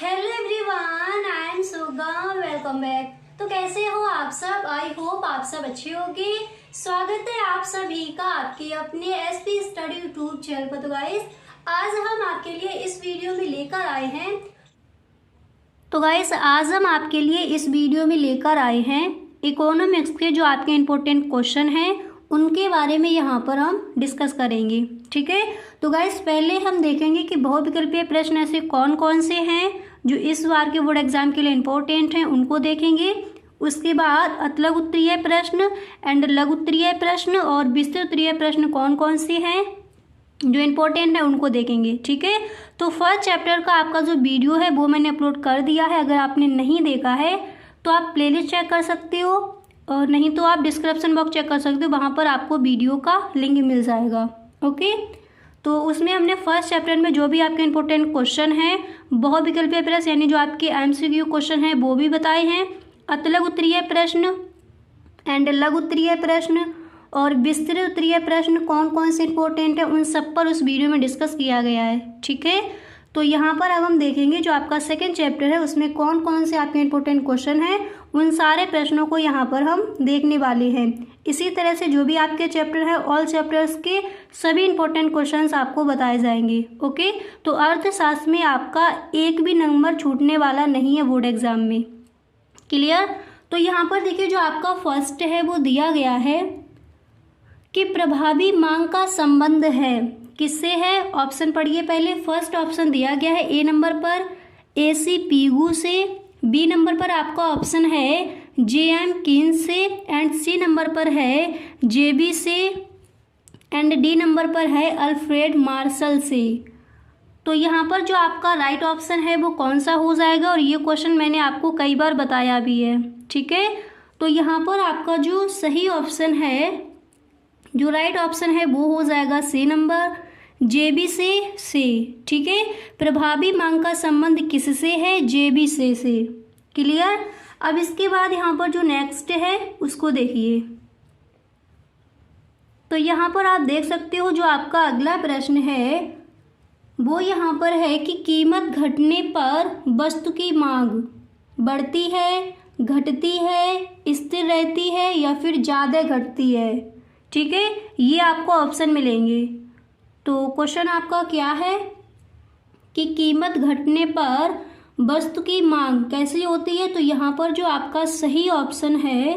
Hello everyone, I am Suga. Welcome back. तो कैसे हो आप सब? आई होप आप सब अच्छे होंगे। स्वागत है आप सभी का आपके अपने एसपी स्टडी यूट्यूब चैनल पर। तो गाइस, आज हम आपके लिए इस वीडियो में लेकर आए हैं इकोनॉमिक्स के जो आपके इम्पोर्टेंट क्वेश्चन हैं उनके बारे में यहाँ पर हम डिस्कस करेंगे। ठीक है, तो गाइस पहले हम देखेंगे कि बहुविकल्पीय प्रश्न ऐसे कौन कौन से हैं जो इस बार के बोर्ड एग्जाम के लिए इम्पोर्टेंट हैं, उनको देखेंगे। उसके बाद अतलग उत्तरीय प्रश्न एंड लघु उत्तरीय प्रश्न और विस्तृत उत्तरीय प्रश्न कौन कौन से हैं जो इम्पोर्टेंट है उनको देखेंगे। ठीक है, तो फर्स्ट चैप्टर का आपका जो वीडियो है वो मैंने अपलोड कर दिया है। अगर आपने नहीं देखा है तो आप प्लेलिस्ट चेक कर सकते हो, और नहीं तो आप डिस्क्रिप्शन बॉक्स चेक कर सकते हो, वहाँ पर आपको वीडियो का लिंक मिल जाएगा। ओके, तो उसमें हमने फर्स्ट चैप्टर में जो भी आपके इंपॉर्टेंट क्वेश्चन हैं, बहुविकल्पीय प्रश्न यानी जो आपके एमसीक्यू क्वेश्चन हैं वो भी बताए हैं। अतलग उत्तरीय प्रश्न एंड लघु उत्तरीय प्रश्न और विस्तृत उत्तरीय प्रश्न कौन कौन से इंपॉर्टेंट है उन सब पर उस वीडियो में डिस्कस किया गया है। ठीक है, तो यहाँ पर अब हम देखेंगे जो आपका सेकंड चैप्टर है उसमें कौन कौन से आपके इंपॉर्टेंट क्वेश्चन हैं, उन सारे प्रश्नों को यहाँ पर हम देखने वाले हैं। इसी तरह से जो भी आपके चैप्टर है ऑल चैप्टर्स के सभी इंपॉर्टेंट क्वेश्चंस आपको बताए जाएंगे। ओके, तो अर्थशास्त्र में आपका एक भी नंबर छूटने वाला नहीं है बोर्ड एग्जाम में। क्लियर? तो यहाँ पर देखिए जो आपका फर्स्ट है वो दिया गया है कि प्रभावी मांग का संबंध है किससे है। ऑप्शन पढ़िए पहले। फर्स्ट ऑप्शन दिया गया है ए नंबर पर एसी पीगू से, बी नंबर पर आपका ऑप्शन है जेएम कीन्स से, एंड सी नंबर पर है जेबी से, एंड डी नंबर पर है अल्फ्रेड मार्शल से। तो यहाँ पर जो आपका राइट ऑप्शन है वो कौन सा हो जाएगा, और ये क्वेश्चन मैंने आपको कई बार बताया भी है। ठीक है, तो यहाँ पर आपका जो सही ऑप्शन है, जो राइट ऑप्शन है वो हो जाएगा सी नंबर जेबी से। ठीक है, प्रभावी मांग का संबंध किससे है? जेबी से। क्लियर? अब इसके बाद यहाँ पर जो नेक्स्ट है उसको देखिए। तो यहाँ पर आप देख सकते हो जो आपका अगला प्रश्न है वो यहाँ पर है कि कीमत घटने पर वस्तु की मांग बढ़ती है, घटती है, स्थिर रहती है या फिर ज़्यादा घटती है। ठीक है, ये आपको ऑप्शन मिलेंगे। तो क्वेश्चन आपका क्या है कि कीमत घटने पर वस्तु की मांग कैसी होती है। तो यहाँ पर जो आपका सही ऑप्शन है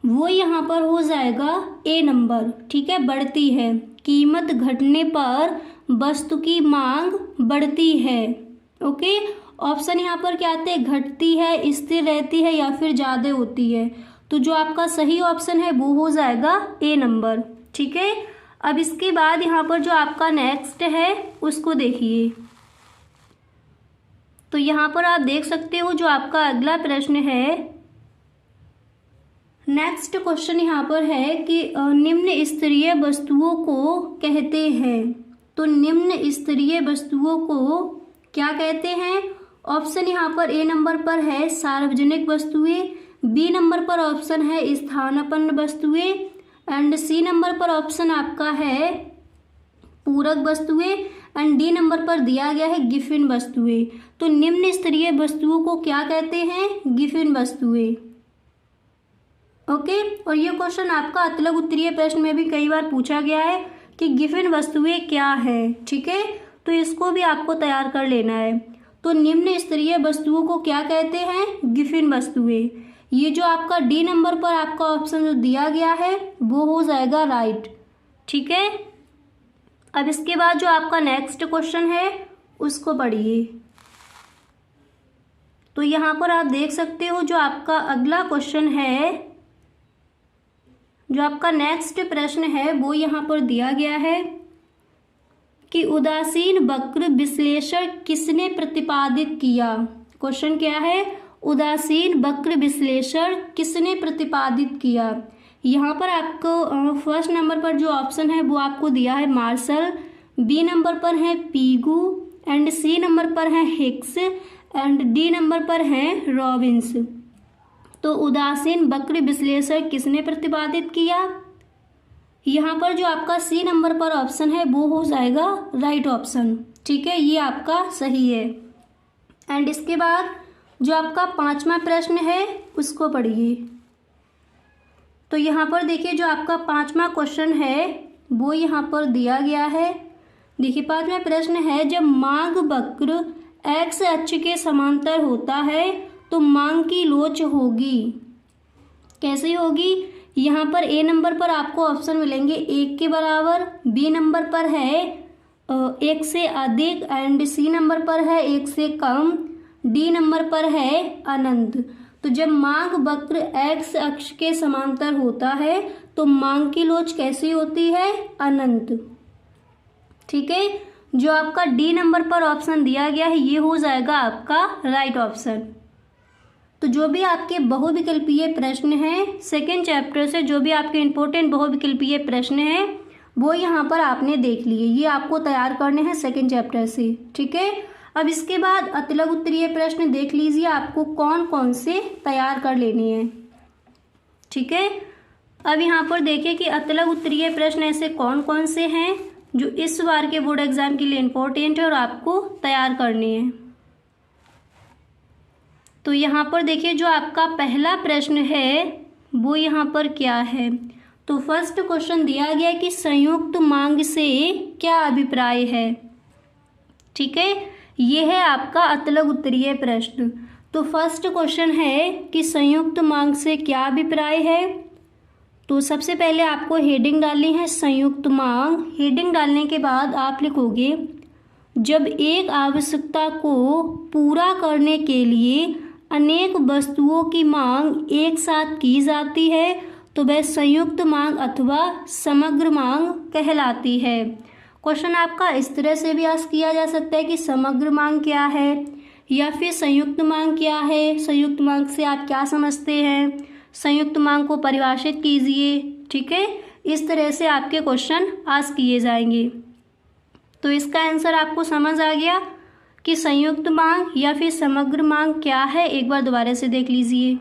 वो यहाँ पर हो जाएगा ए नंबर। ठीक है, बढ़ती है। कीमत घटने पर वस्तु की मांग बढ़ती है। ओके, ऑप्शन यहाँ पर क्या आते हैं? घटती है, स्थिर रहती है या फिर ज़्यादा होती है। तो जो आपका सही ऑप्शन है वो हो जाएगा ए नंबर। ठीक है, अब इसके बाद यहाँ पर जो आपका नेक्स्ट है उसको देखिए। तो यहाँ पर आप देख सकते हो जो आपका अगला प्रश्न है, नेक्स्ट क्वेश्चन यहाँ पर है कि निम्न स्तरीय वस्तुओं को कहते हैं। तो निम्न स्तरीय वस्तुओं को क्या कहते हैं? ऑप्शन यहाँ पर ए नंबर पर है सार्वजनिक वस्तुएं, बी नंबर पर ऑप्शन है स्थानापन्न वस्तुएं, एंड सी नंबर पर ऑप्शन आपका है पूरक वस्तुएं, एंड डी नंबर पर दिया गया है गिफिन वस्तुएं। तो निम्न स्तरीय वस्तुओं को क्या कहते हैं? गिफिन वस्तुएं। ओके, और ये क्वेश्चन आपका अतलग उत्तरीय प्रश्न में भी कई बार पूछा गया है कि गिफिन वस्तुएं क्या है। ठीक है, तो इसको भी आपको तैयार कर लेना है। तो निम्न स्तरीय वस्तुओं को क्या कहते हैं? गिफिन वस्तुएं। ये जो आपका डी नंबर पर आपका ऑप्शन जो दिया गया है वो हो जाएगा राइट। ठीक है, अब इसके बाद जो आपका नेक्स्ट क्वेश्चन है उसको पढ़िए। तो यहाँ पर आप देख सकते हो जो आपका अगला क्वेश्चन है, जो आपका नेक्स्ट प्रश्न है वो यहाँ पर दिया गया है कि उदासीन वक्र विश्लेषण किसने प्रतिपादित किया। क्वेश्चन क्या है? उदासीन वक्र विश्लेषण किसने प्रतिपादित किया। यहाँ पर आपको फर्स्ट नंबर पर जो ऑप्शन है वो आपको दिया है मार्शल, बी नंबर पर है पीगू, एंड सी नंबर पर है हिक्स, एंड डी नंबर पर है रॉबिन्स। तो उदासीन वक्र विश्लेषण किसने प्रतिपादित किया? यहाँ पर जो आपका सी नंबर पर ऑप्शन है वो हो जाएगा राइट ऑप्शन। ठीक है, ये आपका सही है। एंड इसके बाद जो आपका 5वां प्रश्न है उसको पढ़िए। तो यहाँ पर देखिए जो आपका 5वां क्वेश्चन है वो यहाँ पर दिया गया है। देखिए 5वां प्रश्न है, जब मांग वक्र एक्स अक्ष के समांतर होता है तो मांग की लोच होगी, कैसे होगी? यहाँ पर ए नंबर पर आपको ऑप्शन मिलेंगे 1 के बराबर, बी नंबर पर है 1 से अधिक एंड सी नंबर पर है 1 से कम, डी नंबर पर है अनंत। तो जब मांग वक्र एक्स अक्ष के समांतर होता है तो मांग की लोच कैसी होती है? अनंत। ठीक है, जो आपका डी नंबर पर ऑप्शन दिया गया है ये हो जाएगा आपका राइट ऑप्शन। तो जो भी आपके बहुविकल्पीय प्रश्न हैं सेकेंड चैप्टर से, जो भी आपके इंपॉर्टेंट बहुविकल्पीय प्रश्न हैं वो यहाँ पर आपने देख लिए, ये आपको तैयार करने हैं सेकेंड चैप्टर से। ठीक है, अब इसके बाद अतिलघु उत्तरीय प्रश्न देख लीजिए आपको कौन कौन से तैयार कर लेने हैं। ठीक है, अब यहाँ पर देखिए कि अतिलघु उत्तरीय प्रश्न ऐसे कौन कौन से हैं जो इस बार के बोर्ड एग्जाम के लिए इम्पोर्टेंट है और आपको तैयार करने हैं। तो यहाँ पर देखिए जो आपका पहला प्रश्न है वो यहाँ पर क्या है। तो फर्स्ट क्वेश्चन दिया गया कि संयुक्त मांग से क्या अभिप्राय है। ठीक है, ये है आपका अतिलघु उत्तरीय प्रश्न। तो फर्स्ट क्वेश्चन है कि संयुक्त मांग से क्या अभिप्राय है। तो सबसे पहले आपको हेडिंग डालनी है संयुक्त मांग। हेडिंग डालने के बाद आप लिखोगे, जब एक आवश्यकता को पूरा करने के लिए अनेक वस्तुओं की मांग एक साथ की जाती है तो वह संयुक्त मांग अथवा समग्र मांग कहलाती है। क्वेश्चन आपका इस तरह से भी आस्क किया जा सकता है कि समग्र मांग क्या है या फिर संयुक्त मांग क्या है, संयुक्त मांग से आप क्या समझते हैं, संयुक्त मांग को परिभाषित कीजिए। ठीक है, इस तरह से आपके क्वेश्चन आस्क किए जाएंगे। तो इसका आंसर आपको समझ आ गया कि संयुक्त मांग या फिर समग्र मांग क्या है। एक बार दोबारा से देख लीजिए।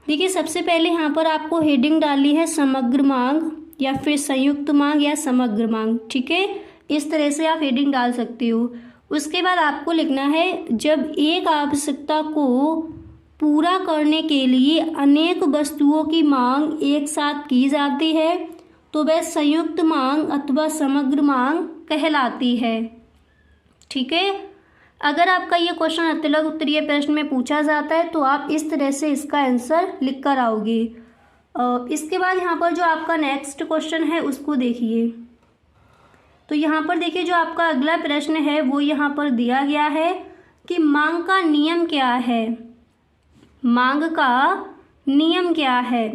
देखिए सबसे पहले यहाँ पर आपको हेडिंग डालनी है समग्र मांग या फिर संयुक्त मांग या समग्र मांग। ठीक है, इस तरह से आप हेडिंग डाल सकते हो। उसके बाद आपको लिखना है, जब एक आवश्यकता को पूरा करने के लिए अनेक वस्तुओं की मांग एक साथ की जाती है तो वह संयुक्त मांग अथवा समग्र मांग कहलाती है। ठीक है, अगर आपका ये क्वेश्चन अतिलघु उत्तरीय प्रश्न में पूछा जाता है तो आप इस तरह से इसका आंसर लिख कर आओगे। इसके बाद यहाँ पर जो आपका नेक्स्ट क्वेश्चन है उसको देखिए। तो यहाँ पर देखिए जो आपका अगला प्रश्न है वो यहाँ पर दिया गया है कि मांग का नियम क्या है। मांग का नियम क्या है।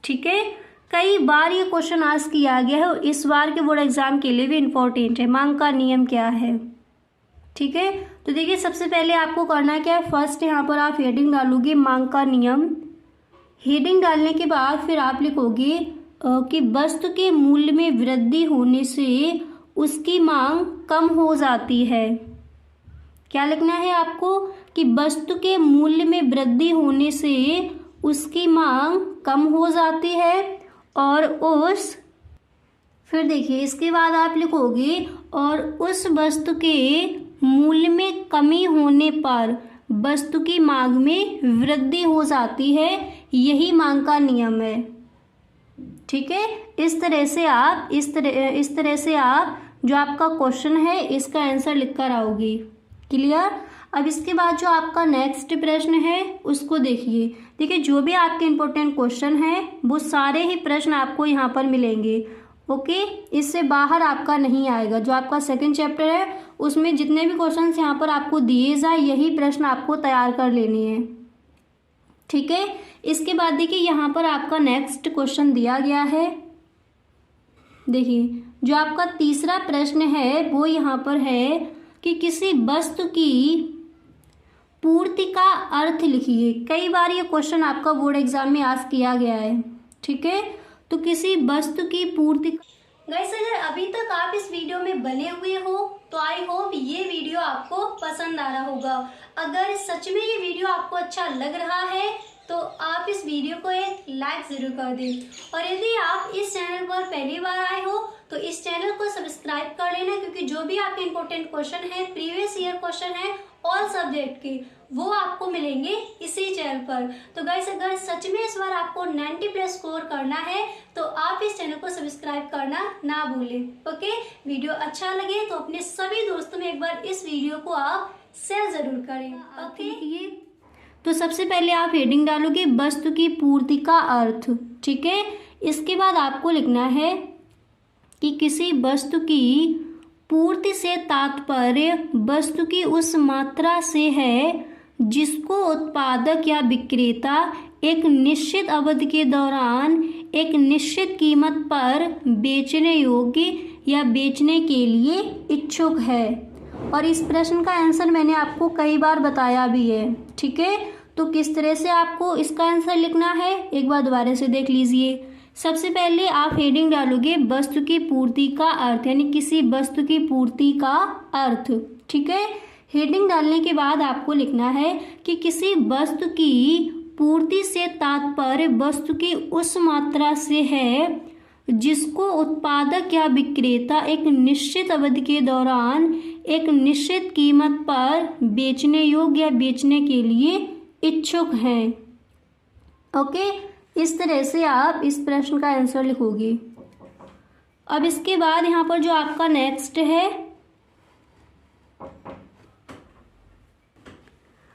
ठीक है, कई बार ये क्वेश्चन आस्क किया गया है और इस बार के बोर्ड एग्जाम के लिए भी इम्पोर्टेंट है। मांग का नियम क्या है। ठीक है, तो देखिए सबसे पहले आपको करना क्या है, फर्स्ट यहाँ पर आप हेडिंग डालोगे मांग का नियम। हेडिंग डालने के बाद फिर आप लिखोगे कि वस्तु के मूल्य में वृद्धि होने से उसकी मांग कम हो जाती है। क्या लिखना है आपको कि वस्तु के मूल्य में वृद्धि होने से उसकी मांग कम हो जाती है और फिर देखिए इसके बाद आप लिखोगे और उस वस्तु के मूल्य में कमी होने पर वस्तु की मांग में वृद्धि हो जाती है, यही मांग का नियम है। ठीक है, इस तरह से आप जो आपका क्वेश्चन है इसका आंसर लिख कर आओगे। क्लियर। अब इसके बाद जो आपका नेक्स्ट प्रश्न है उसको देखिए। देखिए जो भी आपके इम्पोर्टेंट क्वेश्चन है वो सारे ही प्रश्न आपको यहाँ पर मिलेंगे। ओके, इससे बाहर आपका नहीं आएगा। जो आपका सेकंड चैप्टर है उसमें जितने भी क्वेश्चन यहाँ पर आपको दिए जाए यही प्रश्न आपको तैयार कर लेने हैं। ठीक है, इसके बाद देखिए यहाँ पर आपका नेक्स्ट क्वेश्चन दिया गया है। देखिए जो आपका तीसरा प्रश्न है वो यहाँ पर है कि किसी वस्तु की पूर्ति का अर्थ लिखिए। कई बार ये क्वेश्चन आपका बोर्ड एग्जाम में आस्क किया गया है। ठीक है, तो किसी वस्तु की पूर्ति। गाइस अगर अभी तक आप इस वीडियो में बने हुए हो तो आई होप ये वीडियो आपको पसंद आ रहा होगा। अगर सच में ये वीडियो आपको अच्छा लग रहा है तो आप इस वीडियो को एक लाइक जरूर कर दें और यदि आप इस चैनल पर पहली बार आए हो तो तो इस चैनल को सब्सक्राइब कर लेना, क्योंकि जो भी आपके इंपॉर्टेंट क्वेश्चन है, प्रीवियस ईयर क्वेश्चन है ऑल सब्जेक्ट के, वो आपको मिलेंगे इसी चैनल पर। तो गाइस अगर सच में इस बार आपको 90+ स्कोर करना है तो आप इस चैनल को सब्सक्राइब करना ना भूलें। ओके, वीडियो अच्छा लगे तो अपने सभी दोस्तों में एक बार इस वीडियो को आप शेयर जरूर करें। ओके, तो सबसे पहले आप हेडिंग डालोगे वस्तु की पूर्ति का अर्थ। ठीक है, इसके बाद आपको लिखना है कि किसी वस्तु की पूर्ति से तात्पर्य वस्तु की उस मात्रा से है जिसको उत्पादक या विक्रेता एक निश्चित अवधि के दौरान एक निश्चित कीमत पर बेचने योग्य या बेचने के लिए इच्छुक है। और इस प्रश्न का आंसर मैंने आपको कई बार बताया भी है। ठीक है, तो किस तरह से आपको इसका आंसर लिखना है एक बार दोबारा से देख लीजिए। सबसे पहले आप हेडिंग डालोगे वस्तु की पूर्ति का अर्थ, यानी किसी वस्तु की पूर्ति का अर्थ। ठीक है, हेडिंग डालने के बाद आपको लिखना है कि किसी वस्तु की पूर्ति से तात्पर्य वस्तु की उस मात्रा से है जिसको उत्पादक या विक्रेता एक निश्चित अवधि के दौरान एक निश्चित कीमत पर बेचने योग्य या बेचने के लिए इच्छुक हैं। ओके, इस तरह से आप इस प्रश्न का आंसर लिखोगे। अब इसके बाद यहाँ पर जो आपका नेक्स्ट है,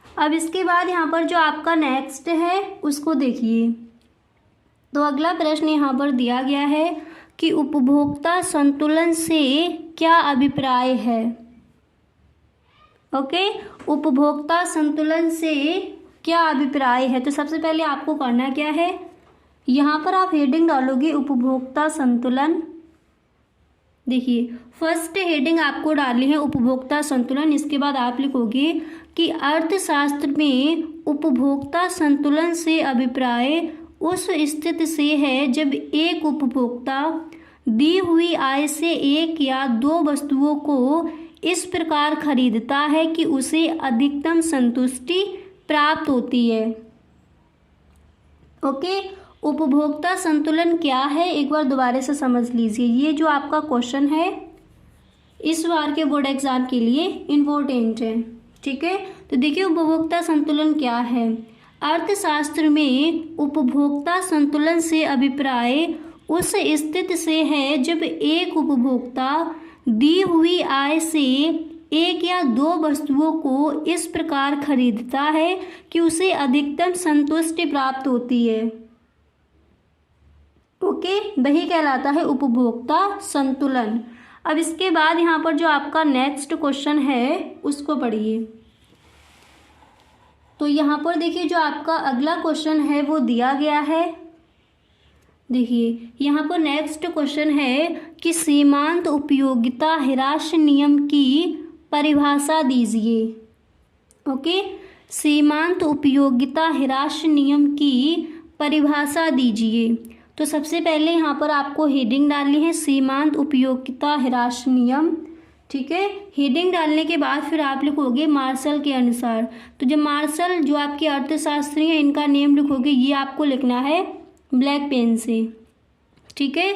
अब इसके बाद यहाँ पर जो आपका नेक्स्ट है उसको देखिए। तो अगला प्रश्न यहाँ पर दिया गया है कि उपभोक्ता संतुलन से क्या अभिप्राय है। ओके, उपभोक्ता संतुलन से क्या अभिप्राय है। तो सबसे पहले आपको करना क्या है, यहाँ पर आप हेडिंग डालोगे उपभोक्ता संतुलन। देखिए फर्स्ट हेडिंग आपको डालनी है उपभोक्ता संतुलन। इसके बाद आप लिखोगे कि अर्थशास्त्र में उपभोक्ता संतुलन से अभिप्राय उस स्थिति से है जब एक उपभोक्ता दी हुई आय से एक या दो वस्तुओं को इस प्रकार खरीदता है कि उसे अधिकतम संतुष्टि प्राप्त होती है। ओके, उपभोक्ता संतुलन क्या है एक बार दोबारा से समझ लीजिए। ये जो आपका क्वेश्चन है इस बार के बोर्ड एग्जाम के लिए इम्पोर्टेंट है। ठीक है, तो देखिए उपभोक्ता संतुलन क्या है। अर्थशास्त्र में उपभोक्ता संतुलन से अभिप्राय उस स्थिति से है जब एक उपभोक्ता दी हुई आय से एक या दो वस्तुओं को इस प्रकार खरीदता है कि उसे अधिकतम संतुष्टि प्राप्त होती है। ओके, वही कहलाता है उपभोक्ता संतुलन। अब इसके बाद यहाँ पर जो आपका नेक्स्ट क्वेश्चन है उसको पढ़िए। तो यहाँ पर देखिए जो आपका अगला क्वेश्चन है वो दिया गया है। देखिए यहाँ पर नेक्स्ट क्वेश्चन है कि सीमांत उपयोगिता ह्रास नियम की परिभाषा दीजिए। ओके, सीमांत उपयोगिता ह्रास नियम की परिभाषा दीजिए। तो सबसे पहले यहाँ पर आपको हेडिंग डालनी है सीमांत उपयोगिता ह्रास नियम। ठीक है, हेडिंग डालने के बाद फिर आप लिखोगे मार्शल के अनुसार। तो जो मार्शल जो आपके अर्थशास्त्री हैं इनका नेम लिखोगे, ये आपको लिखना है ब्लैक पेन से। ठीक है,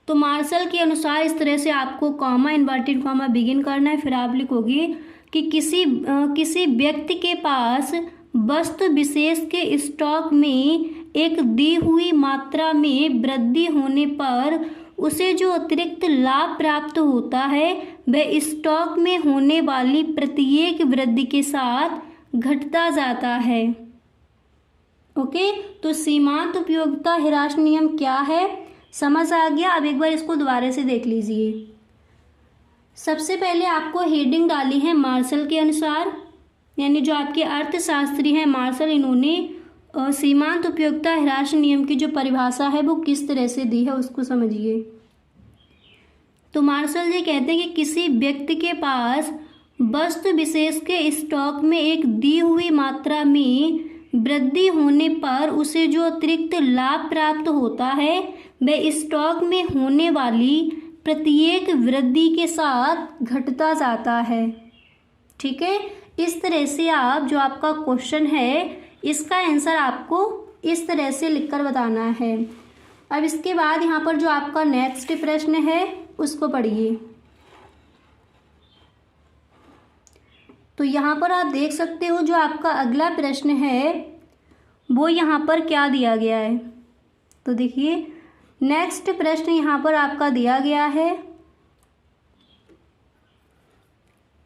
तो मार्शल के अनुसार इस तरह से आपको कॉमा इन्वर्टेड कॉमा बिगिन करना है। फिर आप लिखोगे कि किसी व्यक्ति के पास वस्तु विशेष के स्टॉक में एक दी हुई मात्रा में वृद्धि होने पर उसे जो अतिरिक्त लाभ प्राप्त होता है वह स्टॉक में होने वाली प्रत्येक वृद्धि के साथ घटता जाता है। ओके, तो सीमांत उपयोगिता ह्रास नियम क्या है समझ आ गया। अब एक बार इसको दोबारा से देख लीजिए। सबसे पहले आपको हेडिंग डाली है मार्शल के अनुसार, यानी जो आपके अर्थशास्त्री हैं मार्शल, इन्होंने सीमांत उपयोगिता ह्रास नियम की जो परिभाषा है वो किस तरह से दी है उसको समझिए। तो मार्शल जी कहते हैं कि किसी व्यक्ति के पास वस्तु विशेष के स्टॉक में एक दी हुई मात्रा में वृद्धि होने पर उसे जो अतिरिक्त लाभ प्राप्त होता है वह स्टॉक में होने वाली प्रत्येक वृद्धि के साथ घटता जाता है। ठीक है, इस तरह से आप जो आपका क्वेश्चन है इसका आंसर आपको इस तरह से लिखकर बताना है। अब इसके बाद यहाँ पर जो आपका नेक्स्ट प्रश्न है उसको पढ़िए। तो यहाँ पर आप देख सकते हो जो आपका अगला प्रश्न है वो यहाँ पर क्या दिया गया है। तो देखिए नेक्स्ट प्रश्न यहाँ पर आपका दिया गया है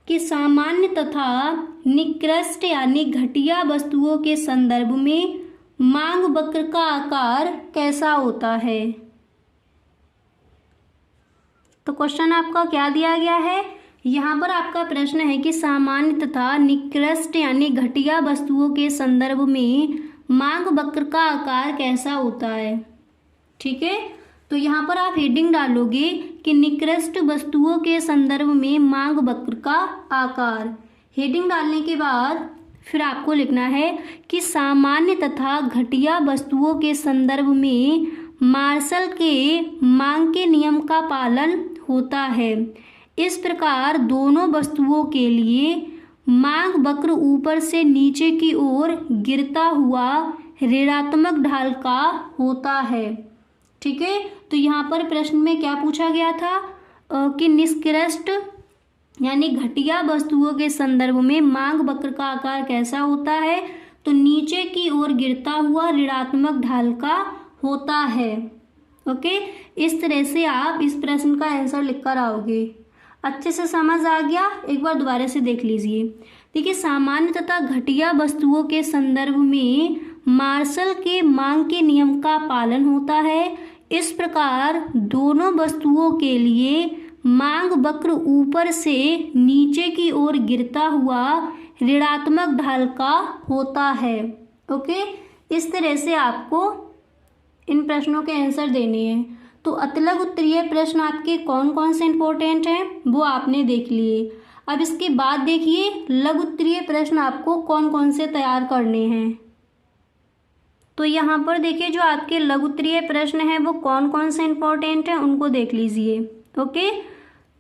कि सामान्य तथा निकृष्ट यानी घटिया वस्तुओं के संदर्भ में मांग वक्र का आकार कैसा होता है। तो क्वेश्चन आपका क्या दिया गया है, यहाँ पर आपका प्रश्न है कि सामान्य तथा निकृष्ट यानी घटिया वस्तुओं के संदर्भ में मांग वक्र का आकार कैसा होता है। ठीक है, तो यहाँ पर आप हेडिंग डालोगे कि निकृष्ट वस्तुओं के संदर्भ में मांग वक्र का आकार। हेडिंग डालने के बाद फिर आपको लिखना है कि सामान्य तथा घटिया वस्तुओं के संदर्भ में मार्शल के मांग के नियम का पालन होता है। इस प्रकार दोनों वस्तुओं के लिए मांग वक्र ऊपर से नीचे की ओर गिरता हुआ ऋणात्मक ढाल का होता है। ठीक है, तो यहाँ पर प्रश्न में क्या पूछा गया था कि निकृष्ट यानी घटिया वस्तुओं के संदर्भ में मांग वक्र का आकार कैसा होता है, तो नीचे की ओर गिरता हुआ ऋणात्मक ढाल का होता है। ओके, इस तरह से आप इस प्रश्न का आंसर लिख कर आओगे। अच्छे से समझ आ गया, एक बार दोबारा से देख लीजिए। देखिए सामान्य तथा घटिया वस्तुओं के संदर्भ में मार्शल के मांग के नियम का पालन होता है। इस प्रकार दोनों वस्तुओं के लिए मांग वक्र ऊपर से नीचे की ओर गिरता हुआ ऋणात्मक ढाल का होता है। ओके, इस तरह से आपको इन प्रश्नों के आंसर देने हैं। तो अतिलघु उत्तरीय प्रश्न आपके कौन कौन से इंपॉर्टेंट हैं वो आपने देख लिए। अब इसके बाद देखिए लघु उत्तरीय प्रश्न आपको कौन कौन से तैयार करने हैं। तो यहाँ पर देखिए जो आपके लघु उत्तरीय प्रश्न हैं वो कौन कौन से इंपॉर्टेंट हैं उनको देख लीजिए। ओके,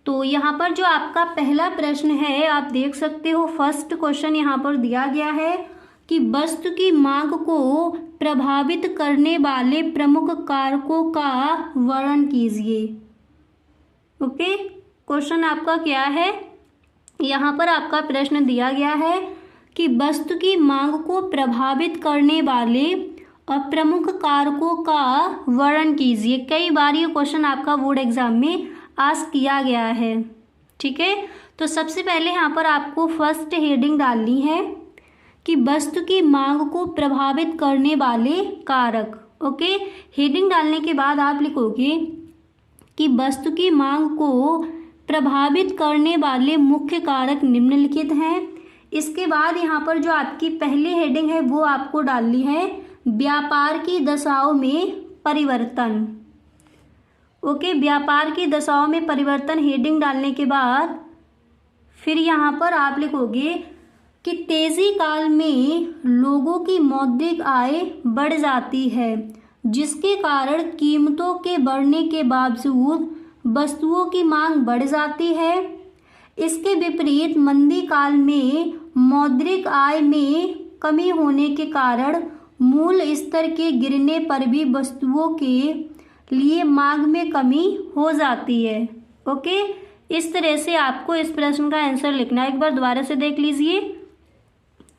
तो यहाँ पर जो आपका पहला प्रश्न है आप देख सकते हो, फर्स्ट क्वेश्चन यहाँ पर दिया गया है कि वस्तु की मांग को प्रभावित करने वाले प्रमुख कारकों का वर्णन कीजिए। ओके, क्वेश्चन आपका क्या है, यहाँ पर आपका प्रश्न दिया गया है कि वस्तु की मांग को प्रभावित करने वाले प्रमुख कारकों का वर्णन कीजिए। कई बार ये क्वेश्चन आपका बोर्ड एग्जाम में आस्क किया गया है। ठीक है, तो सबसे पहले यहाँ पर आपको फर्स्ट हेडिंग डालनी है कि वस्तु की मांग को प्रभावित करने वाले कारक। ओके, हेडिंग डालने के बाद आप लिखोगे कि वस्तु की मांग को प्रभावित करने वाले मुख्य कारक निम्नलिखित हैं। इसके बाद यहाँ पर जो आपकी पहली हेडिंग है वो आपको डालनी है व्यापार की दशाओं में परिवर्तन। ओके, व्यापार की दशाओं में परिवर्तन हेडिंग डालने के बाद फिर यहाँ पर आप लिखोगे कि तेजी काल में लोगों की मौद्रिक आय बढ़ जाती है, जिसके कारण कीमतों के बढ़ने के बावजूद वस्तुओं की मांग बढ़ जाती है। इसके विपरीत मंदी काल में मौद्रिक आय में कमी होने के कारण मूल स्तर के गिरने पर भी वस्तुओं के लिए मांग में कमी हो जाती है। ओके, इस तरह से आपको इस प्रश्न का आंसर लिखना है। एक बार दोबारा से देख लीजिए।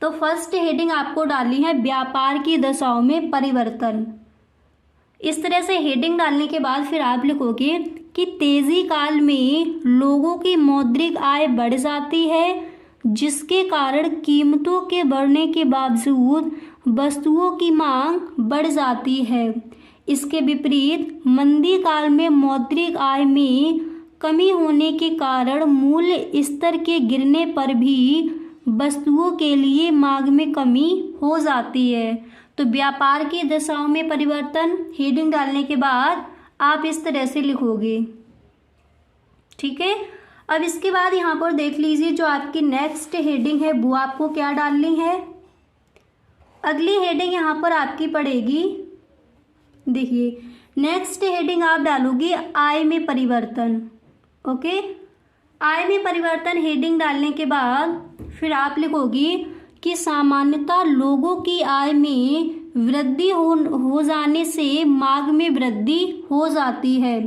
तो फर्स्ट हेडिंग आपको डालनी है व्यापार की दशाओं में परिवर्तन। इस तरह से हेडिंग डालने के बाद फिर आप लिखोगे कि तेजी काल में लोगों की मौद्रिक आय बढ़ जाती है, जिसके कारण कीमतों के बढ़ने के बावजूद वस्तुओं की मांग बढ़ जाती है। इसके विपरीत मंदी काल में मौद्रिक आय में कमी होने के कारण मूल्य स्तर के गिरने पर भी वस्तुओं के लिए मांग में कमी हो जाती है। तो व्यापार की दशाओं में परिवर्तन हेडिंग डालने के बाद आप इस तरह से लिखोगे। ठीक है, अब इसके बाद यहाँ पर देख लीजिए जो आपकी नेक्स्ट हेडिंग है वो आपको क्या डालनी है। अगली हेडिंग यहाँ पर आपकी पड़ेगी, देखिए नेक्स्ट हेडिंग आप डालोगे आय में परिवर्तन। ओके, आय में परिवर्तन हेडिंग डालने के बाद फिर आप लिखोगे कि सामान्यतः लोगों की आय में वृद्धि हो जाने से मांग में वृद्धि हो जाती है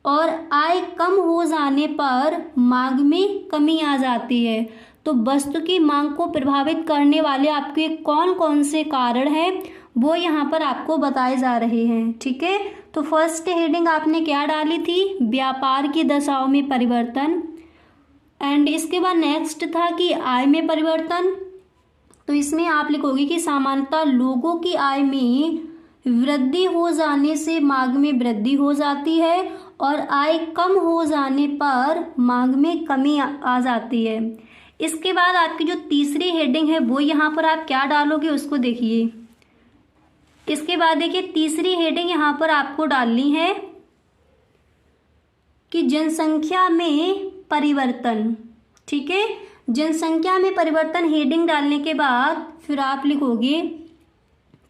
और आय कम हो जाने पर मांग में कमी आ जाती है। तो वस्तु की मांग को प्रभावित करने वाले आपके कौन कौन से कारण हैं वो यहाँ पर आपको बताए जा रहे हैं। ठीक है, तो फर्स्ट हेडिंग आपने क्या डाली थी, व्यापार की दशाओं में परिवर्तन। एंड इसके बाद नेक्स्ट था कि आय में परिवर्तन। तो इसमें आप लिखोगे कि सामान्यतः लोगों की आय में वृद्धि हो जाने से मांग में वृद्धि हो जाती है और आय कम हो जाने पर मांग में कमी आ जाती है। इसके बाद आपकी जो तीसरी हेडिंग है वो यहाँ पर आप क्या डालोगे उसको देखिए। इसके बाद देखिए तीसरी हेडिंग यहाँ पर आपको डालनी है कि जनसंख्या में परिवर्तन। ठीक है, जनसंख्या में परिवर्तन हेडिंग डालने के बाद फिर आप लिखोगे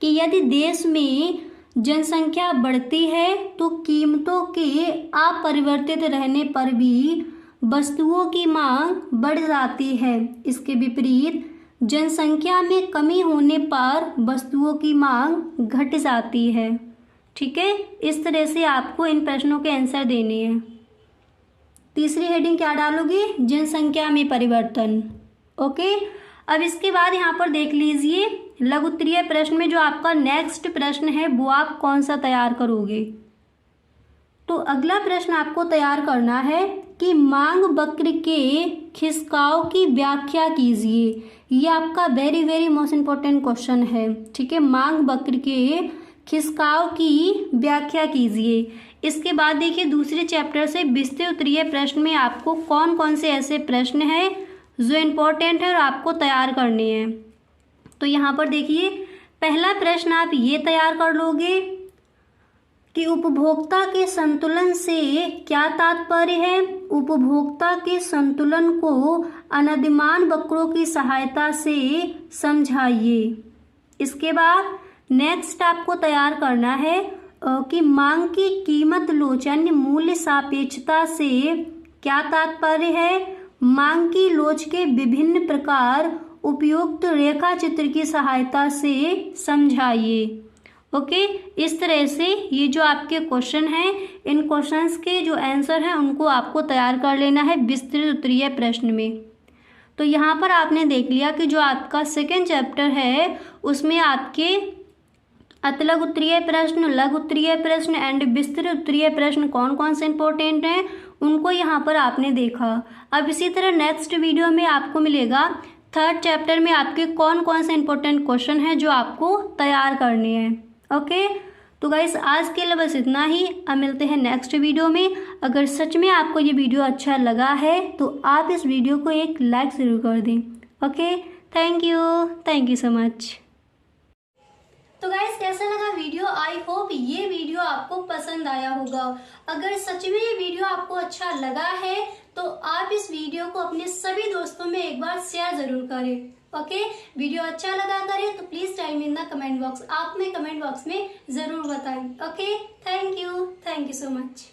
कि यदि देश में जनसंख्या बढ़ती है तो कीमतों के अपरिवर्तित रहने पर भी वस्तुओं की मांग बढ़ जाती है। इसके विपरीत जनसंख्या में कमी होने पर वस्तुओं की मांग घट जाती है। ठीक है, इस तरह से आपको इन प्रश्नों के आंसर देने हैं। तीसरी हेडिंग क्या डालोगे, जनसंख्या में परिवर्तन। ओके, अब इसके बाद यहाँ पर देख लीजिए लघु उत्तरीय प्रश्न में जो आपका नेक्स्ट प्रश्न है वो आप कौन सा तैयार करोगे। तो अगला प्रश्न आपको तैयार करना है कि मांग वक्र के खिसकाव की व्याख्या कीजिए। ये आपका very very most important question है। ठीक है, मांग वक्र के खिसकाव की व्याख्या कीजिए। इसके बाद देखिए दूसरे चैप्टर से विस्तृत उत्तरीय प्रश्न में आपको कौन कौन से ऐसे प्रश्न हैं जो इम्पोर्टेंट है और आपको तैयार करने हैं। तो यहाँ पर देखिए पहला प्रश्न आप ये तैयार कर लोगे कि उपभोक्ता के संतुलन से क्या तात्पर्य है। उपभोक्ता के संतुलन को अनधिमान वक्रों की सहायता से समझाइए। इसके बाद नेक्स्ट आपको तैयार करना है कि मांग की कीमत लोचन मूल्य सापेक्षता से क्या तात्पर्य है। मांग की लोच के विभिन्न प्रकार उपयुक्त रेखा चित्र की सहायता से समझाइए। ओके, इस तरह से ये जो आपके क्वेश्चन हैं इन क्वेश्चंस के जो आंसर हैं उनको आपको तैयार कर लेना है विस्तृत उत्तरीय प्रश्न में। तो यहाँ पर आपने देख लिया कि जो आपका सेकेंड चैप्टर है उसमें आपके अतलग उत्तरीय प्रश्न, लघु उत्तरीय प्रश्न एंड विस्तृत उत्तरीय प्रश्न कौन कौन से इंपॉर्टेंट हैं उनको यहाँ पर आपने देखा। अब इसी तरह नेक्स्ट वीडियो में आपको मिलेगा थर्ड चैप्टर में आपके कौन कौन से इंपॉर्टेंट क्वेश्चन हैं जो आपको तैयार करने हैं। ओके, तो गाइस आज के लिए बस इतना ही। अब मिलते हैं नेक्स्ट वीडियो में। अगर सच में आपको ये वीडियो अच्छा लगा है तो आप इस वीडियो को एक लाइक ज़रूर कर दें। Okay, thank you so much. तो गाइस कैसा लगा वीडियो, आई होप ये वीडियो आपको पसंद आया होगा। अगर सच में ये वीडियो आपको अच्छा लगा है तो आप इस वीडियो को अपने सभी दोस्तों में एक बार शेयर जरूर करें। ओके, वीडियो अच्छा लगा करे तो please time in the comment box, आप में कमेंट बॉक्स में जरूर बताएं। Okay, thank you so much.